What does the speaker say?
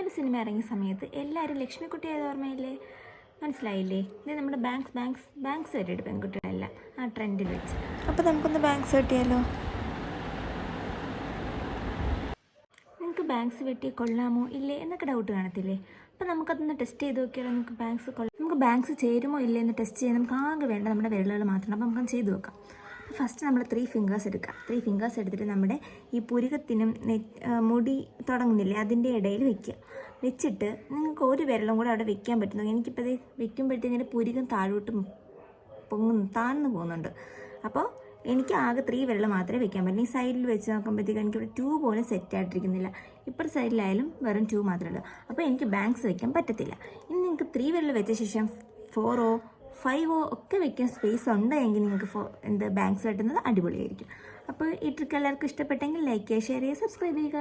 Baahubali cinema ഇറങ്ങിയ സമയത്ത് എല്ലാവരും ലക്ഷ്മിക്കുട്ടി ആയത് ഓർമ്മയില്ലേ? മനസ്സിലായില്ലേ? ഇത് നമ്മുടെ ബാങ്ക്സ് വരെയുണ്ട് പെൺകുട്ടികളെല്ലാം ആ ട്രെൻഡിൽ വെച്ച്. അപ്പോൾ നമുക്കൊന്ന് ബാങ്ക്സ് വെട്ടിയാലോ? നിങ്ങൾക്ക് ബാങ്ക്സ് വെട്ടി കൊള്ളാമോ ഇല്ലേ എന്നൊക്കെ ഡൗട്ട് കാണത്തില്ലേ? അപ്പോൾ നമുക്കതൊന്ന് ടെസ്റ്റ് ചെയ്ത് നോക്കിയാലോ? നമുക്ക് ബാങ്ക്സ് ചേരുമോ ഇല്ലേ എന്ന് ടെസ്റ്റ് ചെയ്യാൻ നമുക്ക് ആകെ വേണ്ട നമ്മുടെ വിരലുകൾ മാത്രമാണ്. അപ്പോൾ നമുക്കൊന്ന് ചെയ്ത് നോക്കാം. ഫസ്റ്റ് നമ്മൾ 3 ഫിംഗേഴ്സ് എടുക്കുക. 3 ഫിംഗേഴ്സ് എടുത്തിട്ട് നമ്മുടെ ഈ പുരികത്തിനും മുടി തുടങ്ങുന്നില്ലേ അതിൻ്റെ ഇടയിൽ വെച്ചിട്ട് നിങ്ങൾക്ക് ഒരു വിരലും കൂടെ അവിടെ വെക്കാൻ പറ്റുന്നു. എനിക്കിപ്പോൾ ഇത് വെക്കുമ്പോഴത്തേക്കിങ്ങനെ പുരികം താഴോട്ട് താഴ്ന്നു പോകുന്നുണ്ട്. അപ്പോൾ എനിക്ക് ആകെ 3 വിരൽ മാത്രമേ വെക്കാൻ പറ്റൂ. ഈ സൈഡിൽ വെച്ച് നോക്കുമ്പോഴത്തേക്കും എനിക്കിവിടെ 2 പോലും സെറ്റായിട്ടിരിക്കുന്നില്ല. ഇപ്പുറത്തെ സൈഡിലായാലും വെറും 2 മാത്രമേ ഉള്ളൂ. അപ്പോൾ എനിക്ക് ബാങ്ക്സ് വെക്കാൻ പറ്റത്തില്ല. ഇനി നിങ്ങൾക്ക് 3 വിരൽ വെച്ച ശേഷം 4 5 ഒക്കെ വെക്കാൻ സ്പേസ് ഉണ്ടെങ്കിൽ നിങ്ങൾക്ക് ബാങ്ക്സ് വെട്ടുന്നത് അടിപൊളിയായിരിക്കും. അപ്പോൾ ഈ ട്രിക്ക് എല്ലാവർക്കും ഇഷ്ടപ്പെട്ടെങ്കിൽ ലൈക്ക് ചെയ്യുക, ഷെയർ ചെയ്യുക, സബ്സ്ക്രൈബ് ചെയ്യുക.